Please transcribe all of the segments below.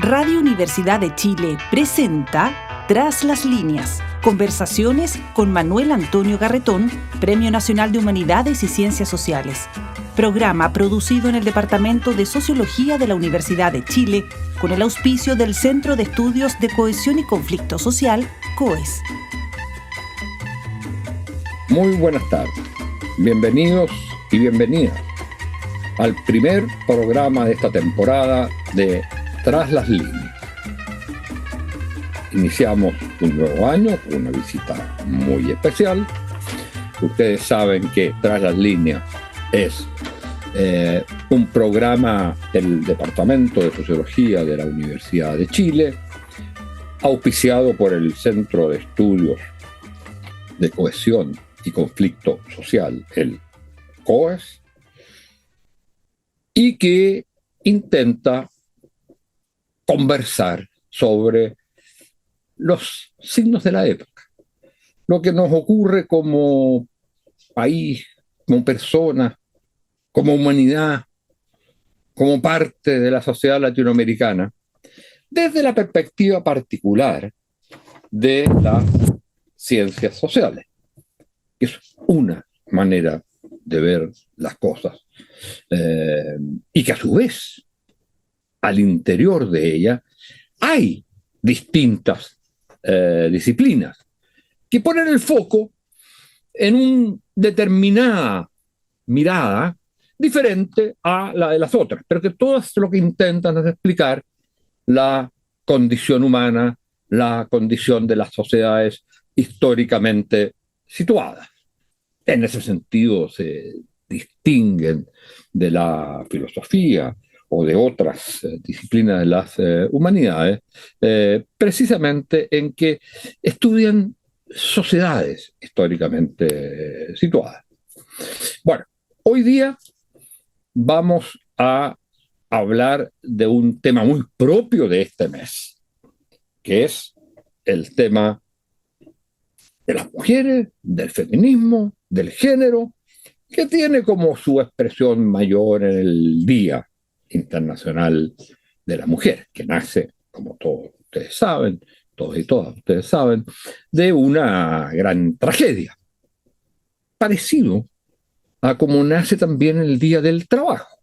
Radio Universidad de Chile presenta Tras las Líneas, conversaciones con Manuel Antonio Garretón, Premio Nacional de Humanidades y Ciencias Sociales. Programa producido en el Departamento de Sociología de la Universidad de Chile con el auspicio del Centro de Estudios de Cohesión y Conflicto Social, COES. Muy buenas tardes, bienvenidos y bienvenidas al primer programa de esta temporada de Tras las Líneas. Iniciamos un nuevo año con una visita muy especial. Ustedes saben que Tras las Líneas es un programa del Departamento de Sociología de la Universidad de Chile, auspiciado por el Centro de Estudios de Cohesión y Conflicto Social, el COES, y que intenta conversar sobre los signos de la época, lo que nos ocurre como país, como persona, como humanidad, como parte de la sociedad latinoamericana, desde la perspectiva particular de las ciencias sociales, que es una manera de ver las cosas, y que a su vez, al interior de ella, hay distintas disciplinas que ponen el foco en una determinada mirada diferente a la de las otras, pero que todas lo que intentan es explicar la condición humana, la condición de las sociedades históricamente situadas. En ese sentido se distinguen de la filosofía o de otras disciplinas de las humanidades, precisamente en que estudian sociedades históricamente situadas. Bueno, hoy día vamos a hablar de un tema muy propio de este mes, que es el tema de las mujeres, del feminismo, del género, que tiene como su expresión mayor en el Día Internacional de la Mujer, que nace, como todos ustedes saben, todos y todas ustedes saben, de una gran tragedia, parecido a como nace también el Día del Trabajo.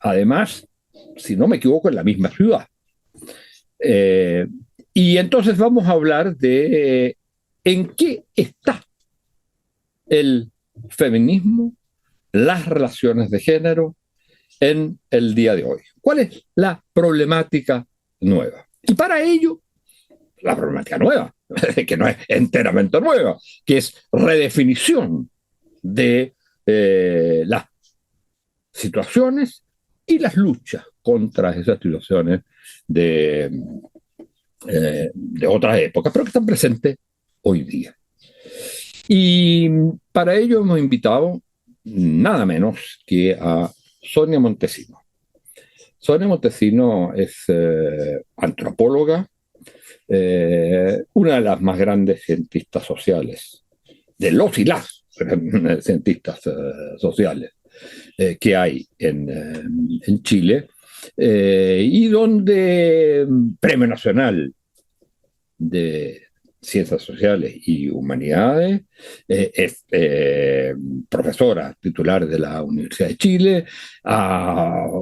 Además, si no me equivoco, en la misma ciudad. Y entonces vamos a hablar de en qué está el feminismo, las relaciones de género en el día de hoy. ¿Cuál es la problemática nueva? Y para ello, la problemática nueva, que no es enteramente nueva, que es redefinición de las situaciones y las luchas contra esas situaciones de otras épocas, pero que están presentes hoy día. Y para ello hemos invitado nada menos que a Sonia Montesino. Sonia Montesino es antropóloga, una de las más grandes cientistas sociales, de los y las cientistas sociales que hay en Chile, y donde Premio Nacional de Ciencias Sociales y Humanidades, es profesora titular de la Universidad de Chile,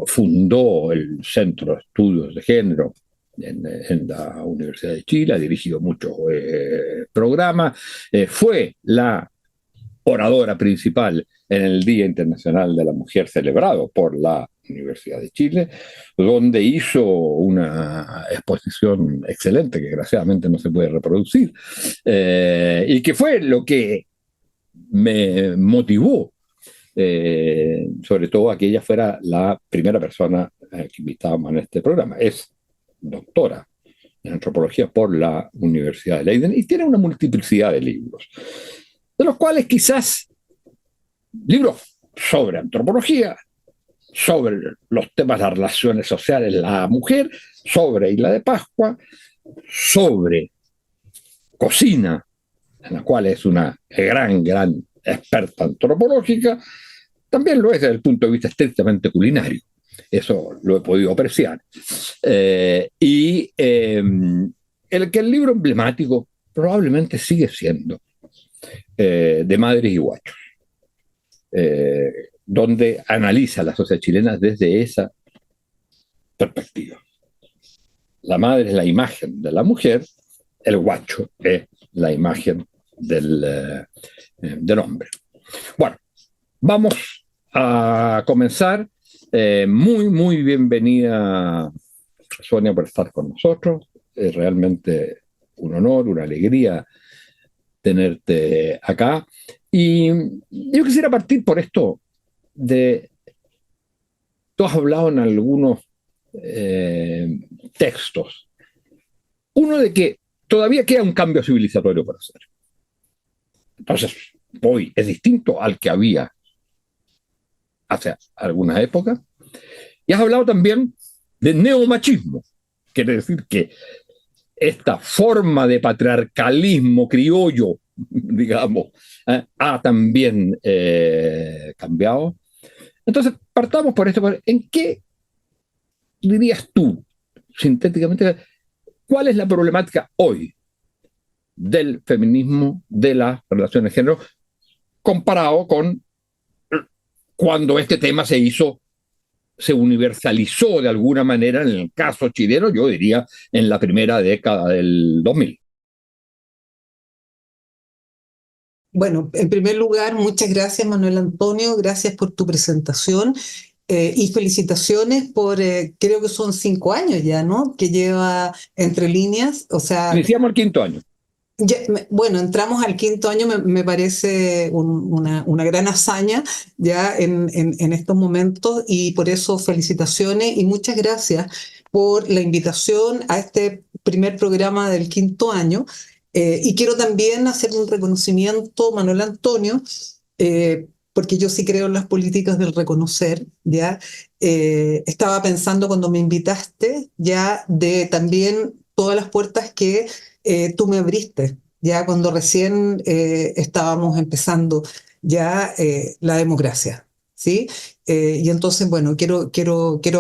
fundó el Centro de Estudios de Género en la Universidad de Chile, ha dirigido muchos programas, fue la oradora principal en el Día Internacional de la Mujer celebrado por la Universidad de Chile, donde hizo una exposición excelente que desgraciadamente no se puede reproducir, y que fue lo que me motivó, sobre todo a que ella fuera la primera persona que invitábamos en este programa. Es doctora en antropología por la Universidad de Leiden y tiene una multiplicidad de libros, de los cuales quizás libros sobre antropología, sobre los temas de las relaciones sociales, la mujer, sobre Isla de Pascua, sobre cocina, en la cual es una gran experta antropológica, también lo es desde el punto de vista estrictamente culinario. Eso lo he podido apreciar. El libro emblemático probablemente sigue siendo De Madres y Guachos, donde analiza la sociedad chilena desde esa perspectiva. La madre es la imagen de la mujer, el guacho es la imagen del hombre. Bueno, vamos a comenzar. Muy bienvenida, Sonia, por estar con nosotros. Es realmente un honor, una alegría tenerte acá. Y yo quisiera partir por esto de... Tú has hablado en algunos textos. Uno de que todavía queda un cambio civilizatorio por hacer. Entonces, hoy es distinto al que había hace algunas épocas. Y has hablado también de neomachismo. Quiere decir que esta forma de patriarcalismo criollo, digamos, ha también cambiado. Entonces, partamos por esto. ¿En qué dirías tú, sintéticamente, cuál es la problemática hoy del feminismo, de las relaciones de género, comparado con cuando este tema se universalizó de alguna manera en el caso chileno, yo diría, en la primera década del 2000? Bueno, en primer lugar, muchas gracias, Manuel Antonio, gracias por tu presentación y felicitaciones por, creo que son 5 años ya, ¿no? Que lleva Entre Líneas, o sea... Iniciamos el quinto año. Ya, bueno, entramos al 5.º año, me parece una gran hazaña ya en estos momentos, y por eso felicitaciones y muchas gracias por la invitación a este primer programa del 5.º año. Y quiero también hacer un reconocimiento, Manuel Antonio, porque yo sí creo en las políticas del reconocer, ¿ya? Estaba pensando cuando me invitaste, ya, de también todas las puertas que tú me abriste, ya cuando recién estábamos empezando ya la democracia, ¿sí? Y entonces, bueno, quiero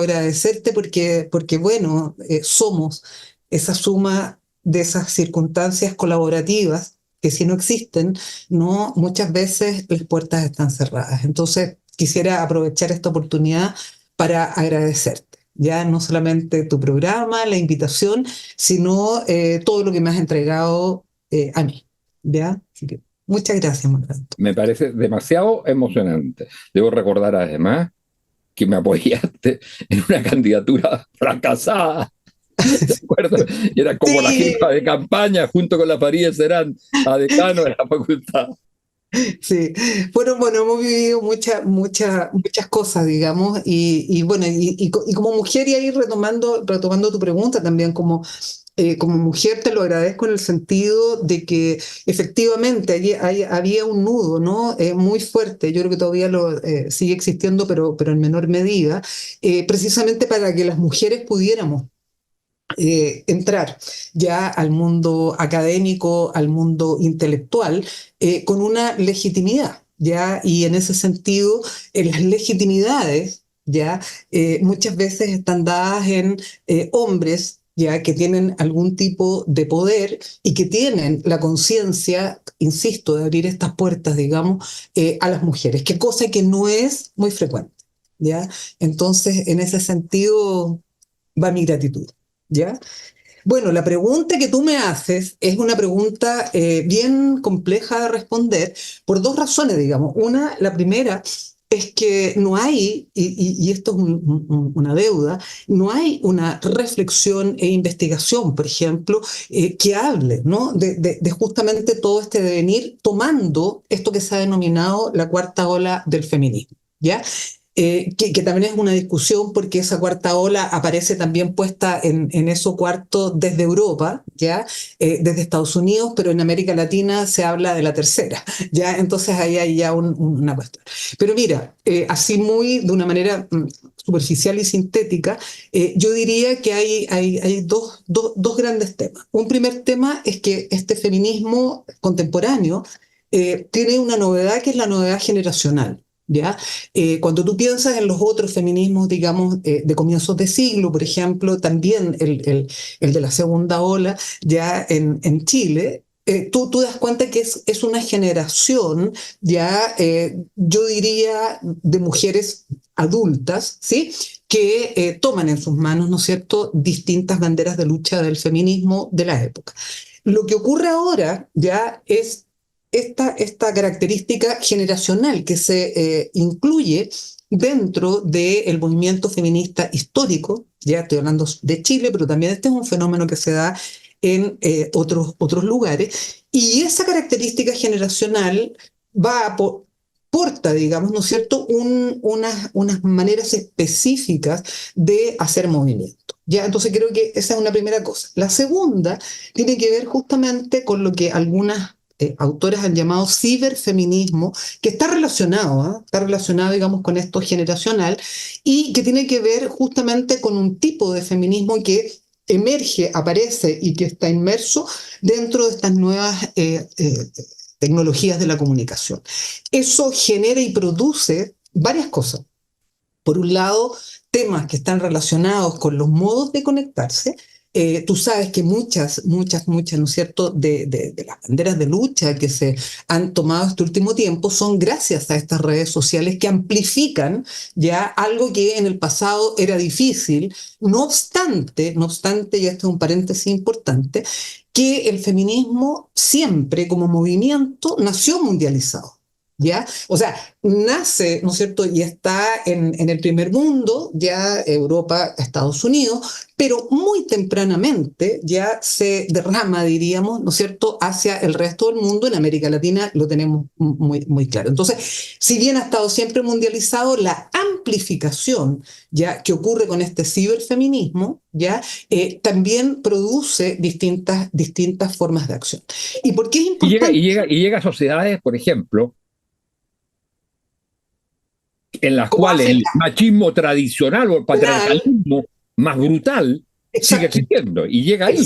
agradecerte porque bueno, somos esa suma de esas circunstancias colaborativas que si no existen, no, muchas veces las puertas están cerradas. Entonces, quisiera aprovechar esta oportunidad para agradecerte. Ya no solamente tu programa, la invitación, sino todo lo que me has entregado a mí. ¿Ya? Así que muchas gracias, Manuel. Me parece demasiado emocionante. Debo recordar además que me apoyaste en una candidatura fracasada. ¿De acuerdo? Y era como la jefa de campaña junto con la Farideh Serán a decano de la facultad. Sí, bueno, hemos vivido muchas cosas, digamos, y bueno, y como mujer, y ahí retomando tu pregunta también, como mujer te lo agradezco en el sentido de que efectivamente allí había un nudo, ¿no? Muy fuerte, yo creo que todavía sigue existiendo, pero en menor medida, precisamente para que las mujeres pudiéramos entrar ya al mundo académico, al mundo intelectual, con una legitimidad, ¿ya? Y en ese sentido, las legitimidades, ¿ya? Muchas veces están dadas en hombres, ¿ya? Que tienen algún tipo de poder y que tienen la conciencia, insisto, de abrir estas puertas, digamos, a las mujeres, que cosa que no es muy frecuente, ¿ya? Entonces, en ese sentido, va mi gratitud. ¿Ya? Bueno, la pregunta que tú me haces es una pregunta bien compleja de responder por dos razones, digamos. La primera es que no hay, y esto es una deuda, no hay una reflexión e investigación, por ejemplo, que hable, ¿no? de justamente todo este devenir, tomando esto que se ha denominado la cuarta ola del feminismo, ¿ya? Que también es una discusión porque esa cuarta ola aparece también puesta en eso cuarto desde Europa, ¿ya? Desde Estados Unidos, pero en América Latina se habla de la tercera, ¿ya? Entonces ahí hay ya una cuestión. Pero mira, así de una manera superficial y sintética, yo diría que hay dos grandes temas. Un primer tema es que este feminismo contemporáneo tiene una novedad que es la novedad generacional. ¿ya? Cuando tú piensas en los otros feminismos, digamos, de comienzos de siglo, por ejemplo, también el de la segunda ola, ya en Chile, tú das cuenta que es una generación, ya, yo diría, de mujeres adultas, ¿sí? Que toman en sus manos, ¿no es cierto?, distintas banderas de lucha del feminismo de la época. Lo que ocurre ahora ya es esta característica generacional que se incluye dentro del movimiento feminista histórico, ya estoy hablando de Chile, pero también este es un fenómeno que se da en otros lugares, y esa característica generacional va a porta, digamos, ¿no es cierto?, unas maneras específicas de hacer movimiento. ¿Ya? Entonces creo que esa es una primera cosa. La segunda tiene que ver justamente con lo que algunas autoras han llamado ciberfeminismo, que está relacionado, ¿eh? Está relacionado, digamos, con esto generacional, y que tiene que ver justamente con un tipo de feminismo que emerge, aparece y que está inmerso dentro de estas nuevas tecnologías de la comunicación. Eso genera y produce varias cosas. Por un lado, temas que están relacionados con los modos de conectarse. Tú sabes que muchas, ¿no es cierto?, de las banderas de lucha que se han tomado este último tiempo son gracias a estas redes sociales que amplifican ya algo que en el pasado era difícil. No obstante, y esto es un paréntesis importante, que el feminismo siempre como movimiento nació mundializado. ¿Ya? O sea, nace, ¿no es cierto?, y está en el primer mundo, ya Europa, Estados Unidos, pero muy tempranamente ya se derrama, diríamos, ¿no es cierto?, hacia el resto del mundo. En América Latina lo tenemos muy claro. Entonces, si bien ha estado siempre mundializado, la amplificación ya que ocurre con este ciberfeminismo, ya también produce distintas formas de acción. ¿Y por qué es importante? Y llega a sociedades, por ejemplo, en las cuales el machismo tradicional o el patriarcalismo más brutal sigue existiendo y llega ahí.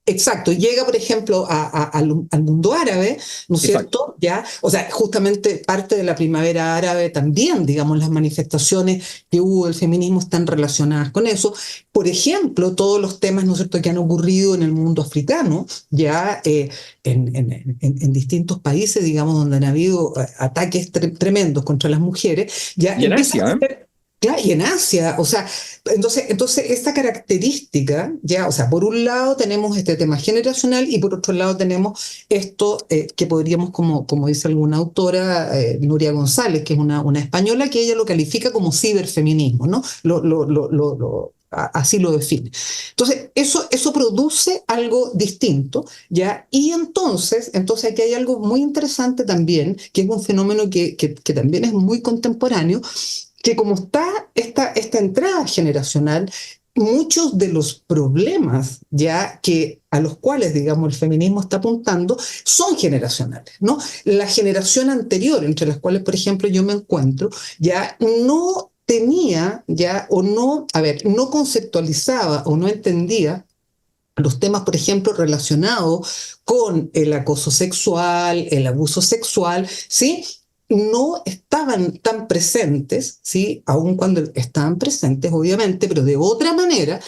Exacto, llega, por ejemplo, al mundo árabe, ¿no es cierto? ¿Ya? O sea, justamente parte de la primavera árabe también, digamos, las manifestaciones que hubo del feminismo están relacionadas con eso. Por ejemplo, todos los temas, ¿no es cierto?, que han ocurrido en el mundo africano, ya en distintos países, digamos, donde han habido ataques tremendos contra las mujeres, ya y en Asia, claro, y en Asia, o sea, entonces esta característica, ya, o sea, por un lado tenemos este tema generacional y por otro lado tenemos esto que podríamos, como dice alguna autora, Nuria González, que es una española, que ella lo califica como ciberfeminismo, ¿no? Así lo define. Entonces, eso produce algo distinto, ¿ya? Y entonces aquí hay algo muy interesante también, que es un fenómeno que también es muy contemporáneo, que como está esta entrada generacional, muchos de los problemas ya a los cuales, digamos, el feminismo está apuntando son generacionales, ¿no? La generación anterior, entre las cuales, por ejemplo, yo me encuentro, ya no tenía, ya, o no, no conceptualizaba o no entendía los temas, por ejemplo, relacionados con el acoso sexual, el abuso sexual, ¿sí? No estaban tan presentes, ¿sí?, aun cuando estaban presentes, obviamente, pero de otra manera.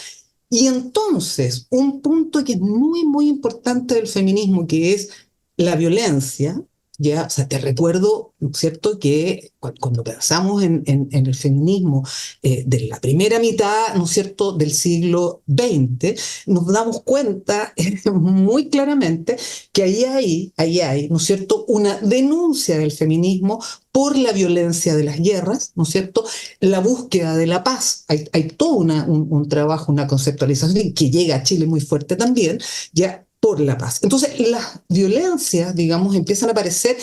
Y entonces, un punto que es muy importante del feminismo, que es la violencia, ya, o sea, te recuerdo, ¿no es cierto?, que cuando pensamos en el feminismo de la primera mitad, ¿no es cierto?, del siglo XX, nos damos cuenta muy claramente que ahí hay, ¿no es cierto?, una denuncia del feminismo por la violencia de las guerras, ¿no es cierto?, la búsqueda de la paz. Hay todo un trabajo, una conceptualización que llega a Chile muy fuerte también, ya, por la paz. Entonces, las violencias, digamos, empiezan a aparecer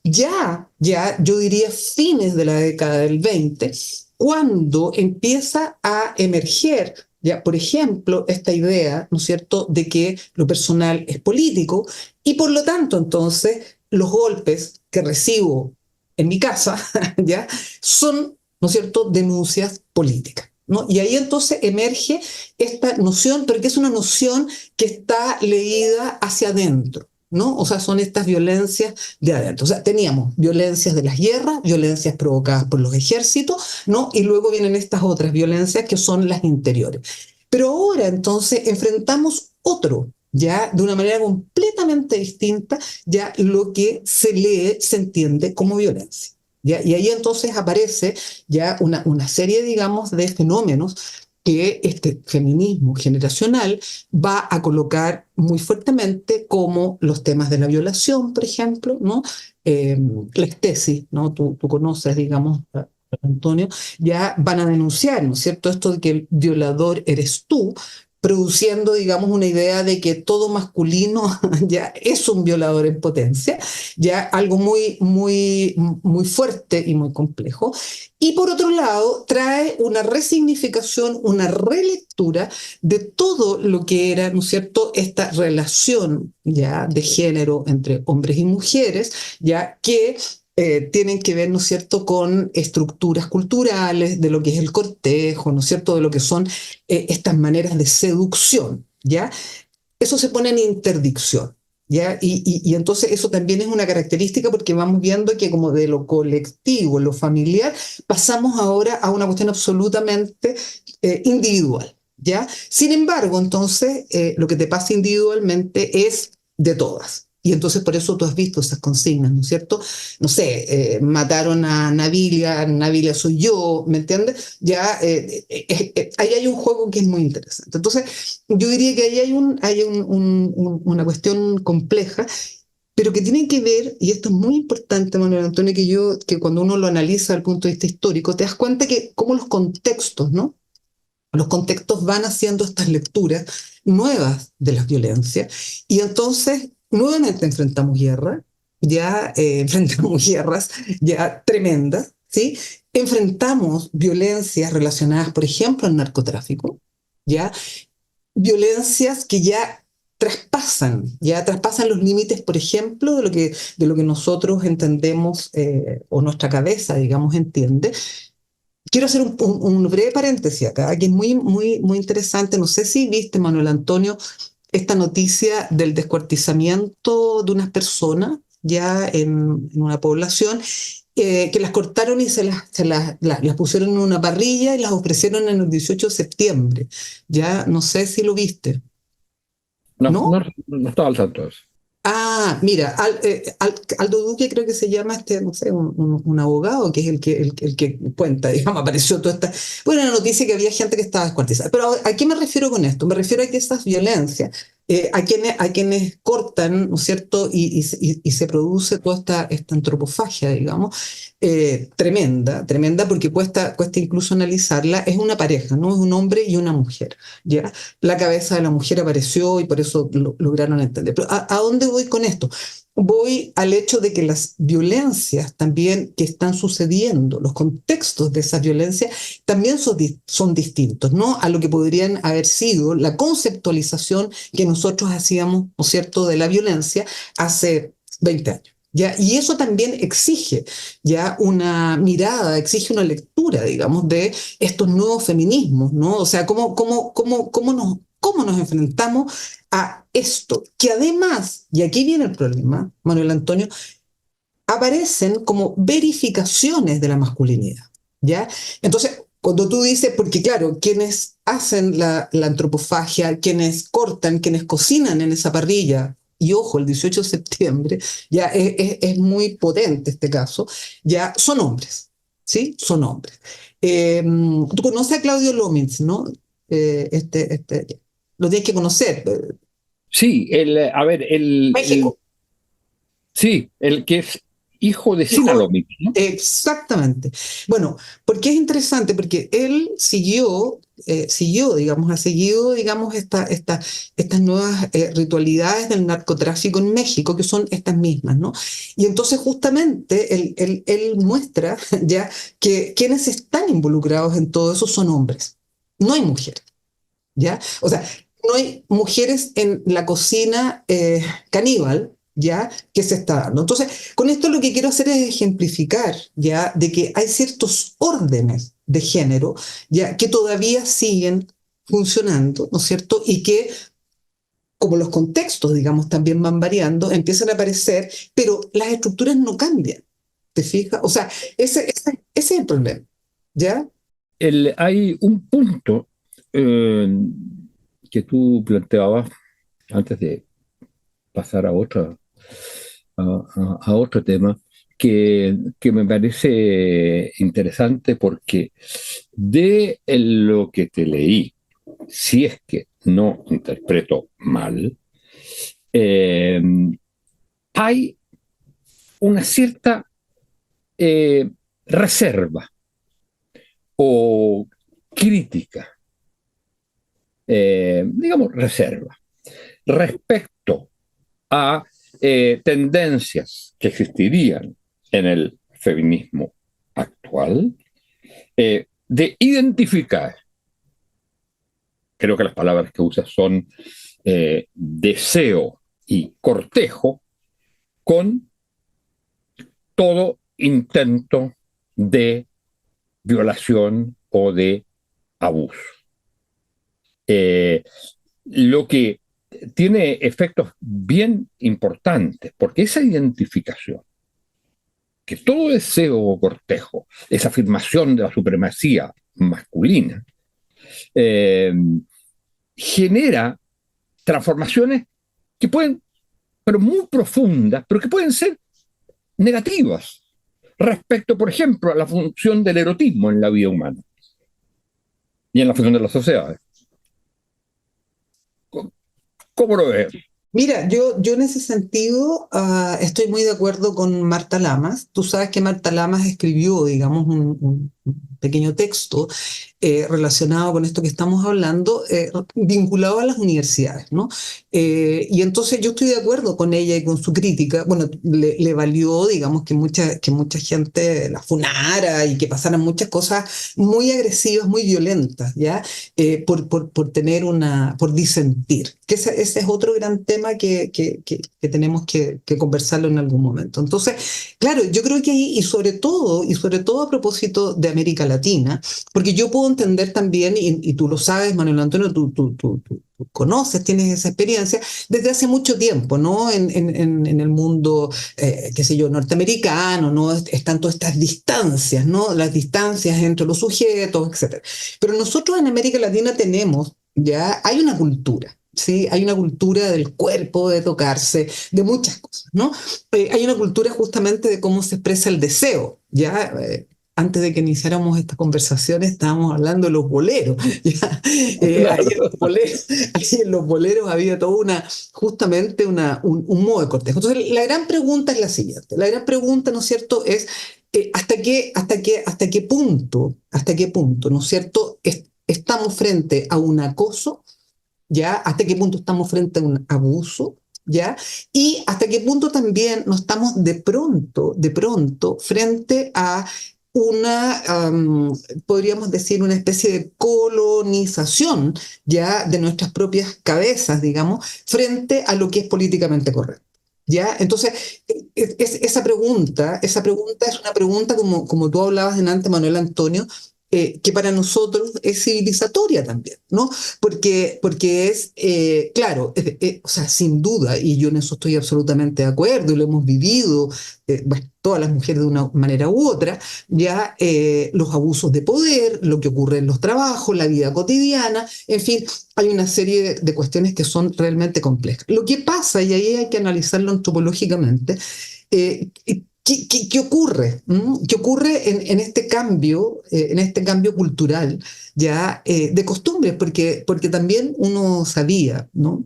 ya, yo diría, fines de la década del 20, cuando empieza a emerger, ya, por ejemplo, esta idea, ¿no es cierto?, de que lo personal es político, y por lo tanto, entonces, los golpes que recibo en mi casa, ya, son, ¿no es cierto?, denuncias políticas, ¿no? Y ahí entonces emerge esta noción, pero que es una noción que está leída hacia adentro, ¿no? O sea, son estas violencias de adentro. O sea, teníamos violencias de las guerras, violencias provocadas por los ejércitos, ¿no? Y luego vienen estas otras violencias que son las interiores. Pero ahora entonces enfrentamos otro, ya de una manera completamente distinta, ya lo que se lee, se entiende como violencia. ¿Ya? Y ahí entonces aparece ya una serie, digamos, de fenómenos que este feminismo generacional va a colocar muy fuertemente, como los temas de la violación, por ejemplo, ¿no? Las tesis, ¿no? Tú conoces, digamos, Antonio, ya van a denunciar, ¿no es cierto?, esto de que el violador eres tú, produciendo, digamos, una idea de que todo masculino ya es un violador en potencia, ya algo muy, muy, muy fuerte y muy complejo. Y por otro lado, trae una resignificación, una relectura de todo lo que era, ¿no es cierto?, esta relación ya de género entre hombres y mujeres, ya que tienen que ver, ¿no es cierto?, con estructuras culturales, de lo que es el cortejo, ¿no es cierto?, de lo que son estas maneras de seducción, ¿ya? Eso se pone en interdicción, ¿ya? Y entonces eso también es una característica, porque vamos viendo que como de lo colectivo, lo familiar, pasamos ahora a una cuestión absolutamente individual, ¿ya? Sin embargo, entonces, lo que te pasa individualmente es de todas. Y entonces por eso tú has visto esas consignas, ¿no es cierto? No sé, mataron a Navilia, Navilia soy yo, ¿me entiendes? Ya ahí hay un juego que es muy interesante. Entonces, yo diría que ahí hay una cuestión compleja, pero que tiene que ver, y esto es muy importante, Manuel Antonio, que cuando uno lo analiza desde el punto de vista histórico, te das cuenta que cómo los contextos, ¿no? Los contextos van haciendo estas lecturas nuevas de las violencias, y entonces nuevamente enfrentamos guerra, ya enfrentamos guerras ya tremendas, ¿sí? Enfrentamos violencias relacionadas, por ejemplo, al narcotráfico, ya violencias que ya traspasan los límites, por ejemplo, de lo que nosotros entendemos, o nuestra cabeza, digamos, entiende. Quiero hacer un breve paréntesis acá, que es muy, muy, muy interesante. No sé si viste, Manuel Antonio, esta noticia del descuartizamiento de unas personas ya en una población, que las cortaron y las pusieron en una parrilla y las ofrecieron en el 18 de septiembre. Ya no sé si lo viste, No, ¿no? no, no estaba al tanto de eso. Ah, mira, Aldo Duque creo que se llama, no sé, un abogado, que es el que cuenta, digamos, apareció toda esta... Bueno, la noticia, que había gente que estaba descuartizada. Pero ¿a qué me refiero con esto? Me refiero a que esas violencias, a quienes cortan, ¿no es cierto?, y se produce toda esta antropofagia, digamos, tremenda, tremenda, porque cuesta incluso analizarla. Es una pareja, ¿no? Es un hombre y una mujer, ¿ya? La cabeza de la mujer apareció y por eso lograron entender. Pero ¿a dónde voy con esto? Voy al hecho de que las violencias también que están sucediendo, los contextos de esas violencias también son distintos, ¿no? A lo que podrían haber sido la conceptualización que nosotros hacíamos, ¿no es cierto?, de la violencia hace 20 años. ¿Ya? Y eso también exige ya una mirada, exige una lectura, digamos, de estos nuevos feminismos, ¿no? O sea, cómo nos enfrentamos a esto, que además, y aquí viene el problema, Manuel Antonio, aparecen como verificaciones de la masculinidad, ¿ya? Entonces, cuando tú dices, porque claro, quienes hacen la antropofagia, quienes cortan, quienes cocinan en esa parrilla, y ojo, el 18 de septiembre, ya es muy potente este caso, ya son hombres, ¿sí? Son hombres. Tú conoces a Claudio Lomitz, ¿no? Lo tienes que conocer. Sí, a ver, México. sí, el que es hijo de Hijo, Sinaloa, ¿no? exactamente. Bueno, porque es interesante, porque él digamos, ha seguido, digamos, estas nuevas ritualidades del narcotráfico en México, que son estas mismas, ¿no? Y entonces justamente él muestra ya que quienes están involucrados en todo eso son hombres, no hay mujeres, ¿ya? O sea, no hay mujeres en la cocina caníbal, ¿ya? Que se está dando. Entonces, con esto lo que quiero hacer es ejemplificar, ¿ya? De que hay ciertos órdenes de género, ¿ya? Que todavía siguen funcionando, ¿no es cierto? Y que como los contextos, digamos, también van variando, empiezan a aparecer, pero las estructuras no cambian. ¿Te fijas? O sea, ese es el problema. ¿Ya? Hay un punto eh, que tú planteabas antes de pasar a otro tema, que me parece interesante porque de lo que te leí, si es que no interpreto mal, eh, hay una cierta reserva o crítica, digamos reserva, respecto a tendencias que existirían en el feminismo actual, de identificar, creo que las palabras que usas son deseo y cortejo, con todo intento de violación o de abuso. Eh, lo que tiene efectos bien importantes, porque esa identificación, que todo deseo o cortejo, esa afirmación de la supremacía masculina, eh, genera transformaciones que pueden, pero muy profundas, pero que pueden ser negativas respecto, por ejemplo, a la función del erotismo en la vida humana y en la función de las sociedades. ¿Cómo lo ves? Mira, yo en ese sentido estoy muy de acuerdo con Marta Lamas. Tú sabes que Marta Lamas escribió, digamos, un pequeño texto relacionado con esto que estamos hablando, vinculado a las universidades, ¿no? Y entonces yo estoy de acuerdo con ella y con su crítica. Bueno, le valió, digamos, que mucha gente la funara y que pasaran muchas cosas muy agresivas, muy violentas, ¿ya? Por tener por disentir. Que ese es otro gran tema que tenemos que conversarlo en algún momento. Entonces, claro, yo creo que ahí, y sobre todo a propósito de América Latina, porque yo puedo entender también, y tú lo sabes, Manuel Antonio, tú conoces, tienes esa experiencia, desde hace mucho tiempo, ¿no? En el mundo, qué sé yo, norteamericano, ¿no? Están todas estas distancias, ¿no? Las distancias entre los sujetos, etcétera. Pero nosotros en América Latina hay una cultura. Sí, hay una cultura del cuerpo, de tocarse, de muchas cosas, ¿no? Hay una cultura justamente de cómo se expresa el deseo, ¿ya? Antes de que iniciáramos esta conversación estábamos hablando de los boleros, ¿ya? Claro. Ahí en los boleros había justamente un modo de cortejo. Entonces, la gran pregunta es la siguiente. La gran pregunta, ¿no es cierto?, es hasta qué punto, ¿no es cierto?, estamos frente a un acoso, ¿ya? ¿Hasta qué punto estamos frente a un abuso? ¿Ya? Y hasta qué punto también no estamos de pronto, frente a podríamos decir, una especie de colonización, ¿ya? De nuestras propias cabezas, digamos, frente a lo que es políticamente correcto. ¿Ya? Entonces, esa pregunta es una pregunta, como tú hablabas delante, Manuel Antonio, que para nosotros es civilizatoria también, ¿no? Porque es, claro, o sea, sin duda, y yo en eso estoy absolutamente de acuerdo, y lo hemos vivido, bueno, todas las mujeres de una manera u otra, ya los abusos de poder, lo que ocurre en los trabajos, la vida cotidiana, en fin, hay una serie de cuestiones que son realmente complejas. Lo que pasa, y ahí hay que analizarlo antropológicamente, ¿qué ocurre? ¿Qué ocurre en este cambio cultural, ya de costumbres? Porque también uno sabía, ¿no?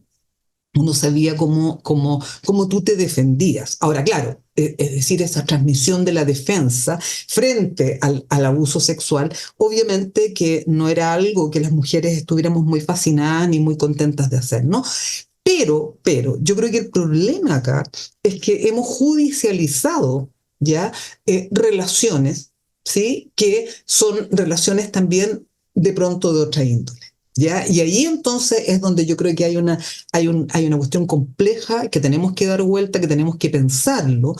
Uno sabía cómo tú te defendías. Ahora, claro, es decir, esa transmisión de la defensa frente al abuso sexual, obviamente que no era algo que las mujeres estuviéramos muy fascinadas ni muy contentas de hacer, ¿no? Pero, yo creo que el problema acá es que hemos judicializado ya relaciones, ¿sí? Que son relaciones también de pronto de otra índole. ¿Ya? Y ahí entonces es donde yo creo que hay una cuestión compleja que tenemos que dar vuelta, que tenemos que pensarlo.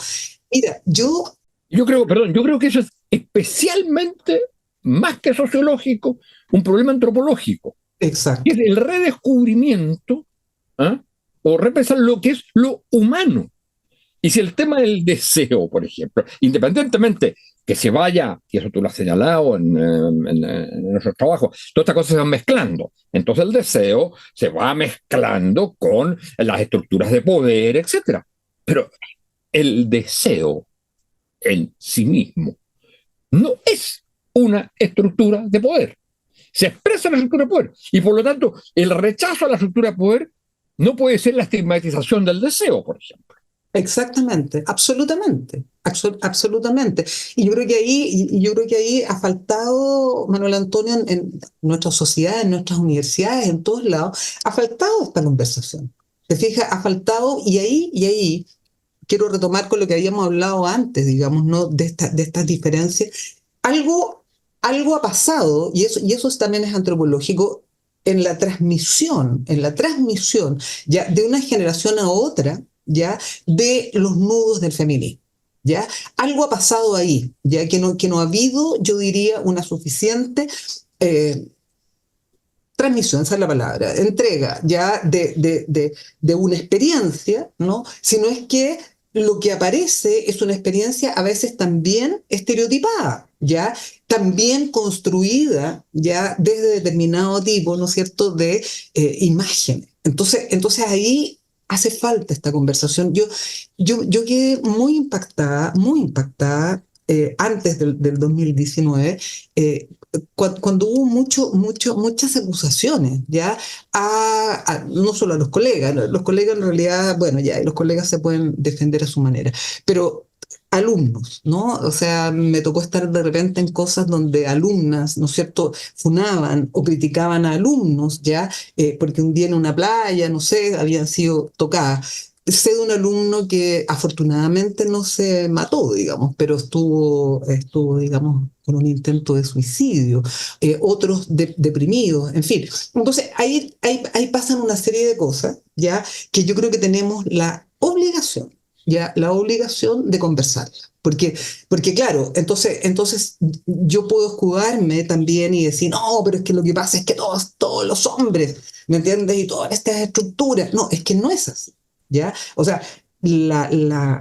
Mira, Yo creo que eso es especialmente, más que sociológico, un problema antropológico. exacto. Es el redescubrimiento, ¿ah?, o repensar lo que es lo humano. Y si el tema del deseo, por ejemplo, independientemente que se vaya, y eso tú lo has señalado en nuestros trabajos, todas estas cosas se van mezclando. Entonces el deseo se va mezclando con las estructuras de poder, etcétera. Pero el deseo en sí mismo no es una estructura de poder. Se expresa en la estructura de poder. Y por lo tanto, el rechazo a la estructura de poder no puede ser la estigmatización del deseo, por ejemplo. Exactamente, absolutamente, absolutamente. Y yo creo que ahí ha faltado, Manuel Antonio, en nuestra sociedad, en nuestras universidades, en todos lados, ha faltado esta conversación. ¿Te fijas? Ha faltado, y ahí quiero retomar con lo que habíamos hablado antes, digamos, ¿no? De estas diferencias. Algo ha pasado, y eso también es antropológico, en la transmisión, ya de una generación a otra, ya de los nudos del feminismo. ¿Ya? Algo ha pasado ahí, ya que no ha habido, yo diría, una suficiente transmisión, esa es la palabra, entrega ya de una experiencia, ¿no? Sino es que lo que aparece es una experiencia a veces también estereotipada, ¿ya? También construida ya desde determinado tipo, ¿no es cierto?, de imágenes. Entonces ahí hace falta esta conversación. Yo quedé muy impactada antes del 2019, cuando hubo muchas acusaciones, ¿ya? No solo a los colegas, ¿no? Los colegas en realidad, bueno, ya, los colegas se pueden defender a su manera, pero alumnos, ¿no? O sea, me tocó estar de repente en cosas donde alumnas, ¿no es cierto?, funaban o criticaban a alumnos, ¿ya? Porque un día en una playa, no sé, habían sido tocadas. Sé de un alumno que afortunadamente no se mató, digamos, pero estuvo, digamos, con un intento de suicidio, otros deprimidos, en fin. Entonces, ahí pasan una serie de cosas, ¿ya? Que yo creo que tenemos la obligación de conversarla. Porque claro, entonces yo puedo escudarme también y decir, no, pero es que lo que pasa es que todos los hombres, ¿me entiendes? Y todas estas estructuras. No, es que no es así. ¿Ya? O sea,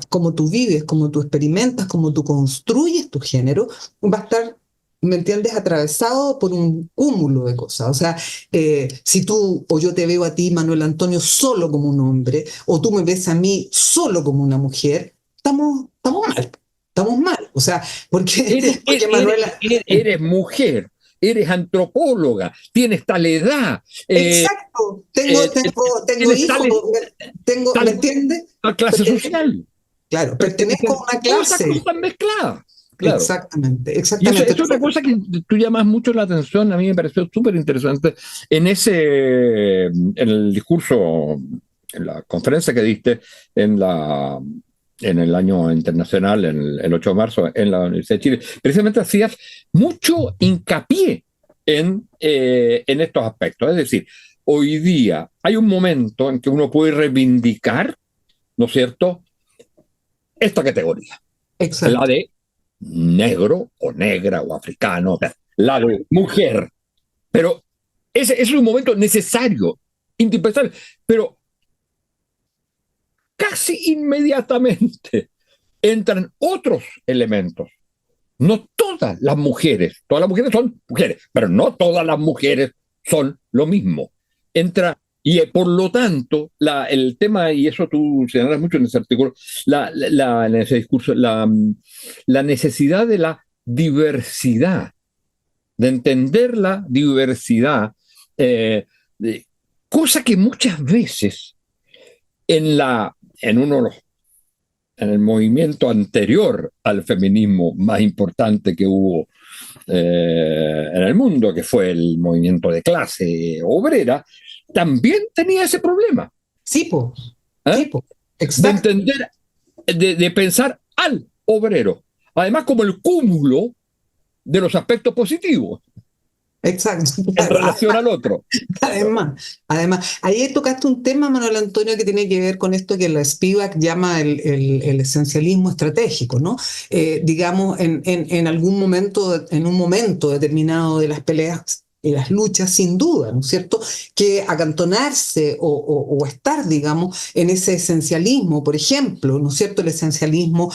como tú vives, como tú experimentas, como tú construyes tu género, va a estar, ¿me entiendes?, atravesado por un cúmulo de cosas. O sea, si tú o yo te veo a ti, Manuel Antonio, solo como un hombre, o tú me ves a mí solo como una mujer, estamos mal. Estamos mal. O sea, Eres, porque eres, Manuela. eres mujer, eres antropóloga, tienes tal edad, Exacto, tengo tienes hijos, ¿me tal, entiendes? tal clase social. Claro, Pertenecen pertenezco a una todas esas clase. cosas mezcladas, claro. Exactamente, Y eso exactamente. es otra cosa que tú llamas mucho la atención, a mí me pareció súper interesante en el discurso, en la conferencia que diste en en el año internacional, el 8 de marzo, en la Universidad de Chile. Precisamente hacías mucho hincapié en estos aspectos. Es decir, hoy día hay un momento en que uno puede reivindicar, ¿no es cierto?, esta categoría, la Exacto, de negro o negra o africano, la de mujer. Pero ese es un momento necesario, indispensable, pero casi inmediatamente entran otros elementos. No todas las mujeres son mujeres, pero no todas las mujeres son lo mismo. Entra, y por lo tanto, el tema, y eso tú señalas mucho en ese artículo, en ese discurso, la necesidad de la diversidad, de entender la diversidad, eh, cosa que muchas veces en uno de los en el movimiento anterior al feminismo más importante que hubo en el mundo, que fue el movimiento de clase obrera, también tenía ese problema, sí, po, sí, ¿eh? po, De exacto, entender, de pensar al obrero, además como el cúmulo de los aspectos positivos exacto. en Claro, relación al otro. además, ahí tocaste un tema, Manuel Antonio, que tiene que ver con esto que la Spivak llama el esencialismo estratégico, ¿no? Digamos, en un momento determinado de las peleas las luchas, sin duda, ¿no es cierto? Que acantonarse o estar, digamos, en ese esencialismo, por ejemplo, ¿no es cierto? El esencialismo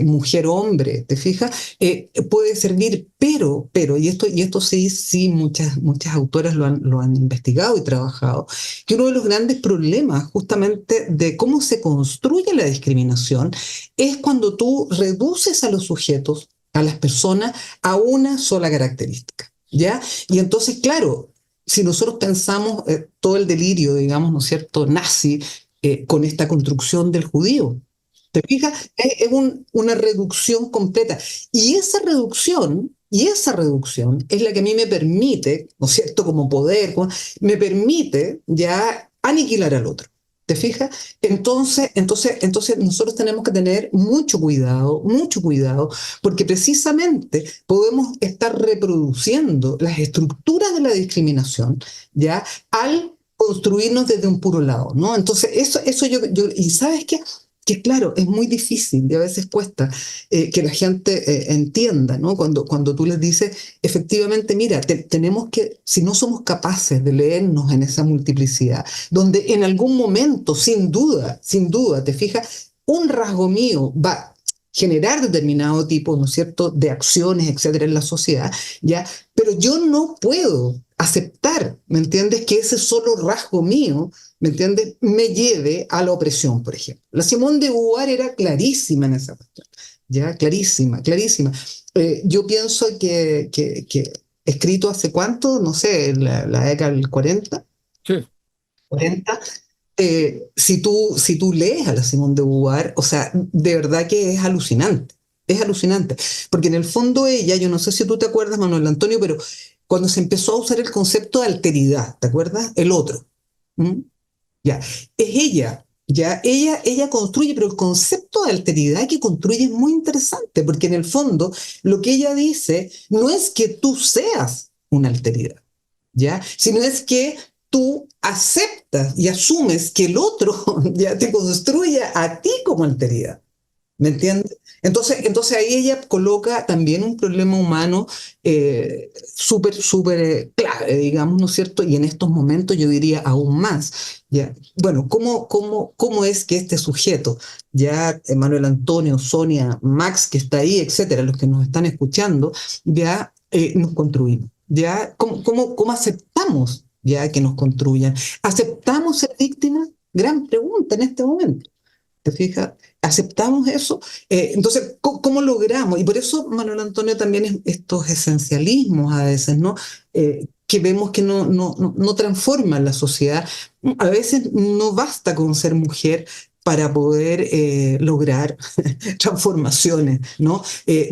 mujer-hombre, ¿te fijas? Puede servir, y esto sí, muchas autoras lo han investigado y trabajado, que uno de los grandes problemas justamente de cómo se construye la discriminación es cuando tú reduces a los sujetos, a las personas, a una sola característica, ¿ya? Y entonces, claro, si nosotros pensamos todo el delirio, digamos, ¿no es cierto?, nazi, con esta construcción del judío, ¿te fijas? Una reducción completa. Y esa reducción es la que a mí me permite, ¿no es cierto?, como poder, me permite ya aniquilar al otro. ¿Te fijas? Entonces nosotros tenemos que tener mucho cuidado, porque precisamente podemos estar reproduciendo las estructuras de la discriminación, ¿ya? Al construirnos desde un puro lado, ¿no? Entonces, eso y ¿sabes qué? Que claro, es muy difícil y a veces cuesta que la gente entienda, ¿no? Cuando tú les dices, efectivamente, mira, tenemos que, si no somos capaces de leernos en esa multiplicidad, donde en algún momento, sin duda, te fijas, un rasgo mío va a generar determinado tipo, ¿no es cierto?, de acciones, etcétera, en la sociedad, ¿ya? Pero yo no puedo aceptar, ¿me entiendes?, que ese solo rasgo mío, ¿me entiendes?, me lleve a la opresión, por ejemplo. La Simone de Beauvoir era clarísima en esa cuestión, ¿ya? Clarísima, clarísima. Yo pienso que escrito hace cuánto, no sé, la década del 40, Sí. 40, si tú lees a la Simone de Beauvoir, o sea, de verdad que es alucinante, porque en el fondo ella, yo no sé si tú te acuerdas, Manuel Antonio, pero cuando se empezó a usar el concepto de alteridad, ¿te acuerdas? El otro. ¿Mm? Ya, es ella construye, pero el concepto de alteridad que construye es muy interesante, porque en el fondo lo que ella dice no es que tú seas una alteridad, ¿ya? Sino es que tú aceptas y asumes que el otro ya te construya a ti como alteridad. ¿Me entiendes? Entonces ahí ella coloca también un problema humano súper clave, digamos, ¿no es cierto? Y en estos momentos yo diría aún más, ¿ya? Bueno, ¿cómo es que este sujeto, ya Manuel Antonio, Sonia, Max, que está ahí, etcétera, los que nos están escuchando, ya nos construimos? ¿Ya? ¿Cómo aceptamos ya que nos construyan? ¿Aceptamos ser víctimas? Gran pregunta en este momento. ¿Te fijas? ¿Aceptamos eso? Entonces, ¿cómo logramos? Y por eso, Manuel Antonio, también estos esencialismos a veces, ¿no? Que vemos que no transforman la sociedad. A veces no basta con ser mujer para poder lograr transformaciones, ¿no?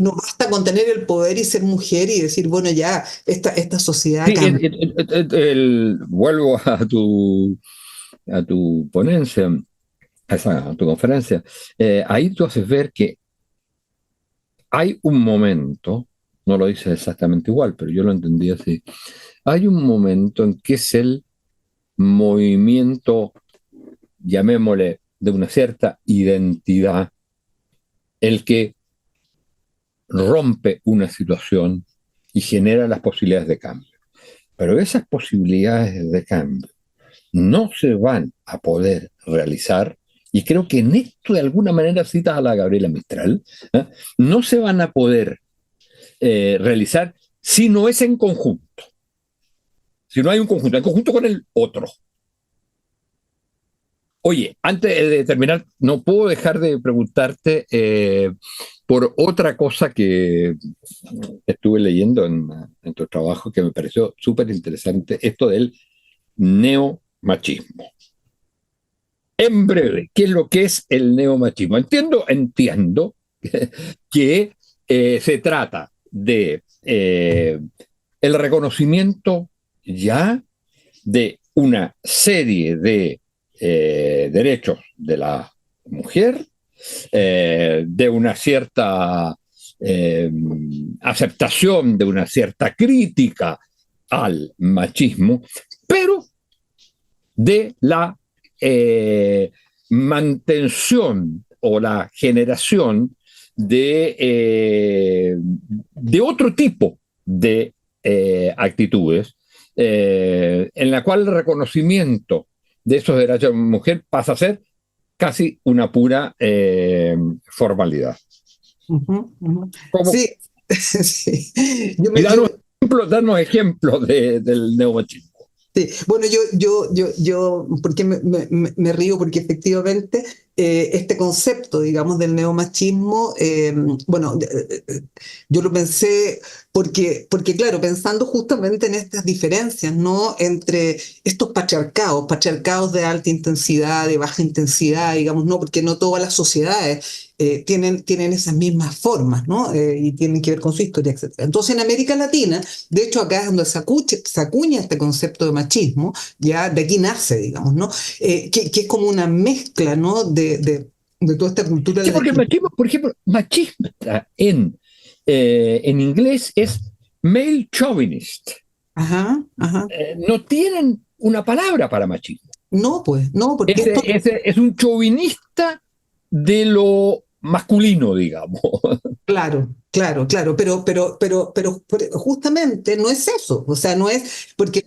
No basta con tener el poder y ser mujer y decir, bueno, ya, esta sociedad Sí, cambia. vuelvo a tu ponencia, a tu conferencia. Ahí tú haces ver que hay un momento, no lo dices exactamente igual, pero yo lo entendí así. Hay un momento en que es el movimiento, llamémosle, de una cierta identidad, el que rompe una situación y genera las posibilidades de cambio. Pero esas posibilidades de cambio no se van a poder realizar, y creo que en esto de alguna manera citas a la Gabriela Mistral, ¿eh? No se van a poder realizar si no es en conjunto, si no hay un conjunto, en conjunto con el otro. Oye, antes de terminar, no puedo dejar de preguntarte por otra cosa que estuve leyendo en tu trabajo que me pareció súper interesante, esto del neomachismo. En breve, ¿qué es lo que es el neomachismo? Entiendo que se trata de el reconocimiento ya de una serie de derechos de la mujer, de una cierta aceptación, de una cierta crítica al machismo, pero de la mantención o la generación de otro tipo de actitudes en la cual el reconocimiento de esos derechos de la mujer pasa a ser casi una pura formalidad. Sí, sí. Y darnos ejemplos del neomachismo. Sí, bueno, ¿por qué me río? Porque efectivamente este concepto, digamos, del neomachismo, yo lo pensé porque, claro, pensando justamente en estas diferencias, ¿no? Entre estos patriarcados de alta intensidad, de baja intensidad, digamos, ¿no? Porque no todas las sociedades tienen esas mismas formas, ¿no? Y tienen que ver con su historia, etc. Entonces, en América Latina, de hecho, acá es donde se acuña este concepto de machismo, ya de aquí nace, digamos, ¿no? Que es como una mezcla, ¿no? De toda esta cultura. Sí, porque el machismo, por ejemplo, machismo en inglés es male chauvinist. Ajá, ajá. No tienen una palabra para machismo. No, pues, no, porque Es un chauvinista de lo masculino, digamos. Claro, claro, pero justamente no es eso, o sea, no es porque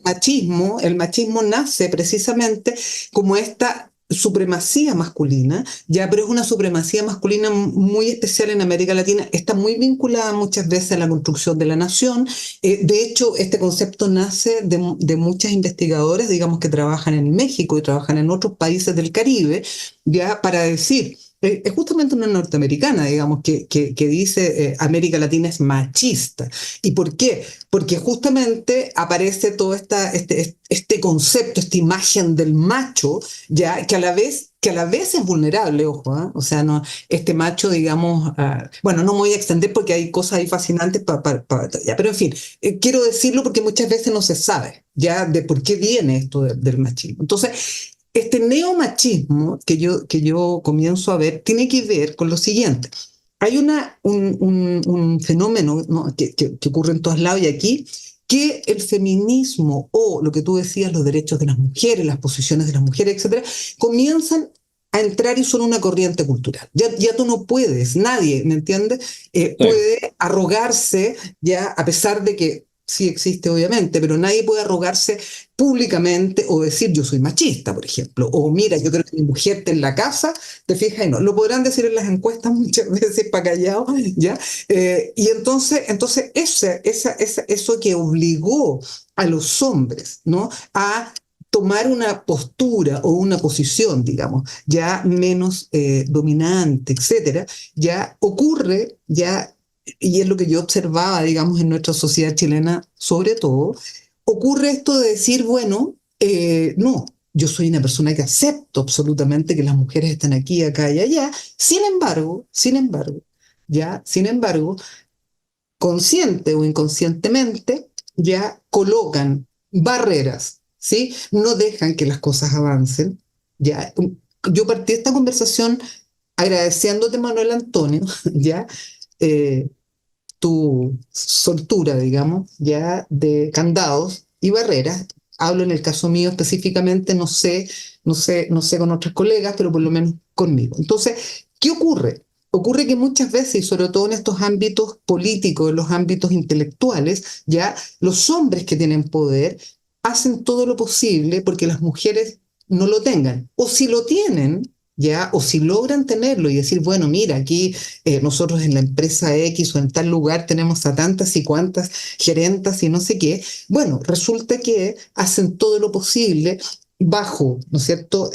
el machismo nace precisamente como esta supremacía masculina, ya, pero es una supremacía masculina muy especial en América Latina, está muy vinculada muchas veces a la construcción de la nación. De hecho, este concepto nace de muchas investigadoras, digamos, que trabajan en México y trabajan en otros países del Caribe, ya, para decir es justamente una norteamericana, digamos, que dice América Latina es machista. ¿Y por qué? Porque justamente aparece todo este concepto, esta imagen del macho, ya que a la vez es vulnerable, ojo, ¿eh? O sea, no, este macho, digamos, bueno, no me voy a extender porque hay cosas ahí fascinantes ya, pero en fin, quiero decirlo porque muchas veces no se sabe ya de por qué viene esto del machismo. Entonces, este neomachismo que yo comienzo a ver tiene que ver con lo siguiente. Hay un fenómeno, ¿no? que ocurre en todos lados y aquí, que el feminismo o lo que tú decías, los derechos de las mujeres, las posiciones de las mujeres, etcétera, comienzan a entrar y son una corriente cultural. Ya tú no puedes, nadie, ¿me entiendes? Puede arrogarse, ya a pesar de que sí existe obviamente, pero nadie puede arrogarse públicamente o decir yo soy machista, por ejemplo, o mira, yo creo que mi mujer está en la casa, te fijas y no, lo podrán decir en las encuestas muchas veces para callado, ¿ya? Y entonces eso que obligó a los hombres, ¿no? A tomar una postura o una posición, digamos, ya menos dominante, etcétera, ya ocurre, ya y es lo que yo observaba, digamos, en nuestra sociedad chilena, sobre todo, ocurre esto de decir, bueno, no, yo soy una persona que acepto absolutamente que las mujeres están aquí, acá y allá, sin embargo, consciente o inconscientemente, ya colocan barreras, ¿sí? No dejan que las cosas avancen, ya. Yo partí esta conversación agradeciéndote, Manuel Antonio, ya, eh, tu soltura, digamos, ya de candados y barreras. Hablo en el caso mío específicamente, no sé con otros colegas, pero por lo menos conmigo. Entonces, ¿qué ocurre? Ocurre que muchas veces, y sobre todo en estos ámbitos políticos, en los ámbitos intelectuales, ya los hombres que tienen poder hacen todo lo posible porque las mujeres no lo tengan. O si lo tienen, ya, o si logran tenerlo y decir, bueno, mira, aquí nosotros en la empresa X o en tal lugar tenemos a tantas y cuantas gerentas y no sé qué, bueno, resulta que hacen todo lo posible bajo, ¿no es cierto?,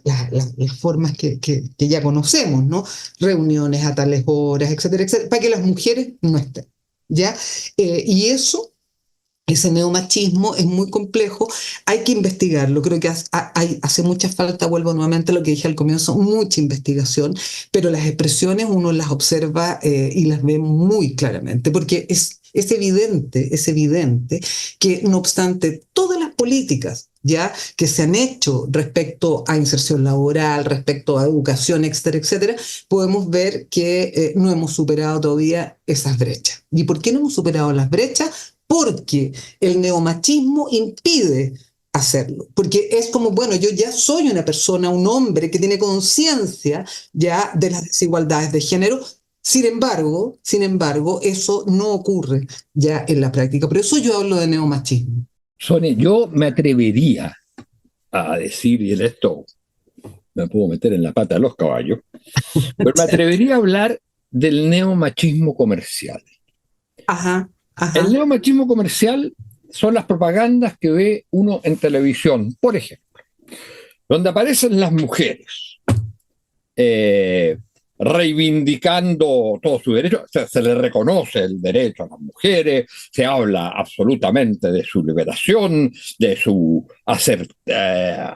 las formas que ya conocemos, ¿no? Reuniones a tales horas, etcétera, etcétera, para que las mujeres no estén, ¿ya? Y ese neomachismo es muy complejo, hay que investigarlo, creo que hace mucha falta, vuelvo nuevamente a lo que dije al comienzo, mucha investigación, pero las expresiones uno las observa y las ve muy claramente, porque es evidente que no obstante todas las políticas ya que se han hecho respecto a inserción laboral, respecto a educación, etcétera, etcétera, podemos ver que no hemos superado todavía esas brechas. ¿Y por qué no hemos superado las brechas? Porque el neomachismo impide hacerlo, porque es como, bueno, yo ya soy una persona, un hombre que tiene conciencia ya de las desigualdades de género. Sin embargo, eso no ocurre ya en la práctica. Por eso yo hablo de neomachismo. Sonia, yo me atrevería a decir, y en esto me puedo meter en la pata de los caballos, pero me atrevería a hablar del neomachismo comercial. Ajá, El ajá. neomachismo comercial son las propagandas que ve uno en televisión, por ejemplo, donde aparecen las mujeres eh, reivindicando todos sus derechos. O sea, se le reconoce el derecho a las mujeres, se habla absolutamente de su liberación, de su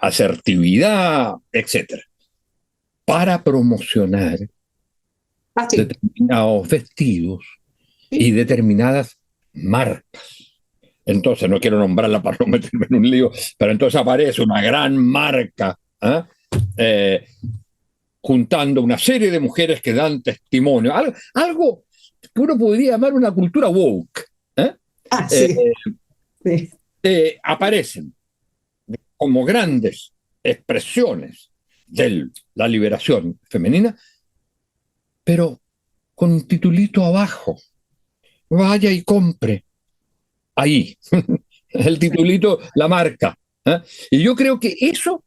asertividad, etc., para promocionar Ah, sí. determinados vestidos y Sí, determinadas marcas. Entonces, no quiero nombrarla para no meterme en un lío, pero entonces aparece una gran marca, ¿eh? Eh, juntando una serie de mujeres que dan testimonio, algo que uno podría llamar una cultura woke. ¿Eh? ah, Eh, sí, sí. Aparecen como grandes expresiones de la liberación femenina, pero con un titulito abajo. Vaya y compre. Ahí, el titulito, la marca. ¿Eh? Y yo creo que eso,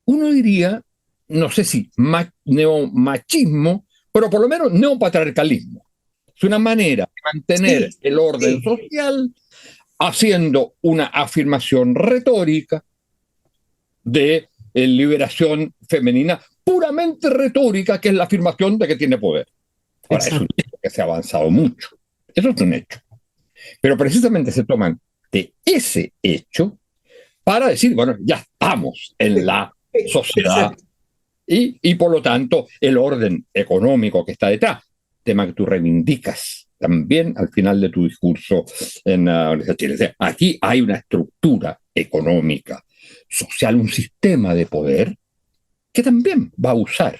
uno diría, no sé si neomachismo, pero por lo menos neopatriarcalismo. Es una manera de mantener Sí, el orden sí, social haciendo una afirmación retórica de liberación femenina, puramente retórica, que es la afirmación de que tiene poder. Ahora, es un exacto. hecho que se ha avanzado mucho. Eso es un hecho. Pero precisamente se toman de ese hecho para decir, bueno, ya estamos en Sí, la sí, sociedad exacto. y por lo tanto el orden económico que está detrás, tema que tú reivindicas también al final de tu discurso en la Universidad de Chile. O sea, aquí hay una estructura económica, social, un sistema de poder que también va a usar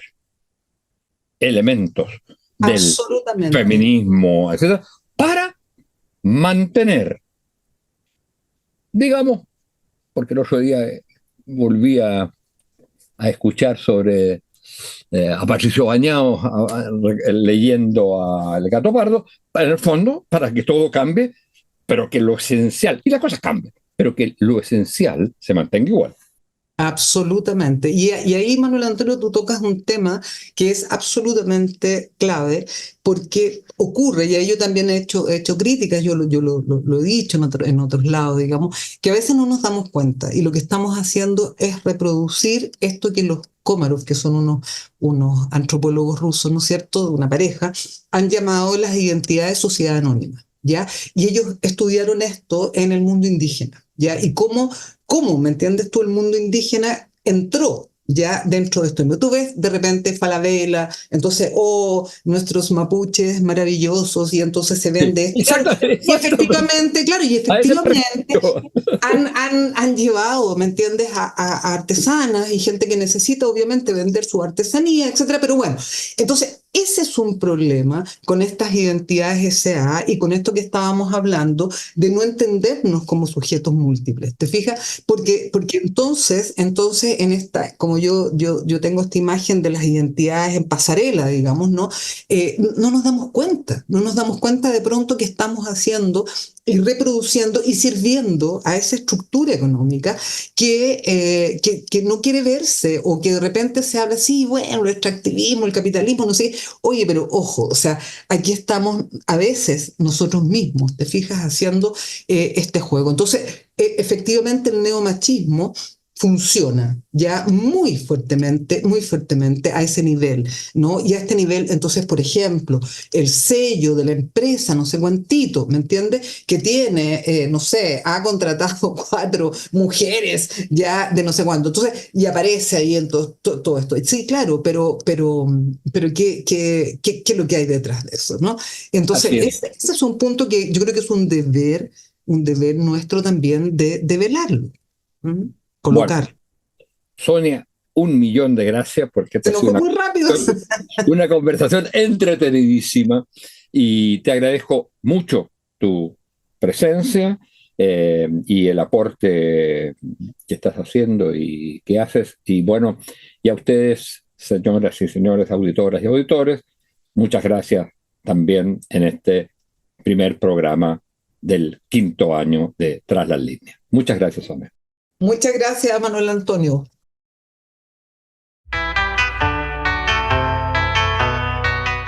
elementos del Absolutamente. feminismo, etcétera, para mantener, digamos, porque el otro día volví a escuchar sobre a Patricio Bañados leyendo al Gato Pardo, en el fondo, para que todo cambie, pero que lo esencial, y las cosas cambian, pero que lo esencial se mantenga igual. Absolutamente. Y ahí, Manuel Antonio, tú tocas un tema que es absolutamente clave porque ocurre, y ahí yo también he hecho críticas, lo he dicho en otros lados, digamos, que a veces no nos damos cuenta y lo que estamos haciendo es reproducir esto que los Komarov, que son unos antropólogos rusos, ¿no es cierto?, una pareja, han llamado las identidades sociedad anónima, ¿ya? Y ellos estudiaron esto en el mundo indígena, ¿ya? Y cómo, ¿me entiendes tú? El mundo indígena entró ya dentro de esto. Y tú ves de repente Falabella, entonces, oh, nuestros mapuches maravillosos, y entonces se Sí, vende esto. Claro, exactamente, claro, y a ese efectivamente precio. han llevado, ¿me entiendes?, a artesanas y gente que necesita obviamente vender su artesanía, etcétera. Pero bueno, entonces ese es un problema con estas identidades SA y con esto que estábamos hablando de no entendernos como sujetos múltiples. ¿Te fijas? Porque entonces en esta, como yo tengo esta imagen de las identidades en pasarela, digamos, ¿no? No nos damos cuenta, no nos damos cuenta de pronto que estamos haciendo y reproduciendo y sirviendo a esa estructura económica que no quiere verse o que de repente se habla así, bueno, el extractivismo, el capitalismo, no sé. Oye, pero ojo, o sea, aquí estamos a veces nosotros mismos, te fijas, haciendo este juego. Entonces, efectivamente el neomachismo funciona ya muy fuertemente a ese nivel, ¿no? Y a este nivel, entonces, por ejemplo, el sello de la empresa, no sé cuántito, ¿me entiendes? Que tiene, no sé, ha contratado cuatro mujeres ya de no sé cuánto. Entonces, y aparece ahí en todo esto. Sí, claro, pero ¿qué es lo que hay detrás de eso, ¿no? Entonces, Así es. ese es un punto que yo creo que es un deber nuestro también de velarlo. ¿Mm? Bueno, Colocar. Sonia, 1.000.000 de gracias porque esta Se ha nos sido fue muy rápido. una conversación entretenidísima y te agradezco mucho tu presencia y el aporte que estás haciendo y que haces. Y bueno, y a ustedes, señoras y señores auditoras y auditores, muchas gracias también en este primer programa del 5º año de Tras las Líneas. Muchas gracias, Sonia. Muchas gracias, Manuel Antonio.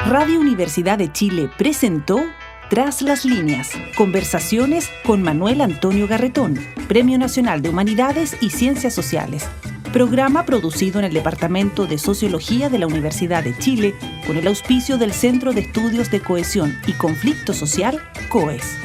Radio Universidad de Chile presentó Tras las Líneas, conversaciones con Manuel Antonio Garretón, Premio Nacional de Humanidades y Ciencias Sociales. Programa producido en el Departamento de Sociología de la Universidad de Chile con el auspicio del Centro de Estudios de Cohesión y Conflicto Social, COES.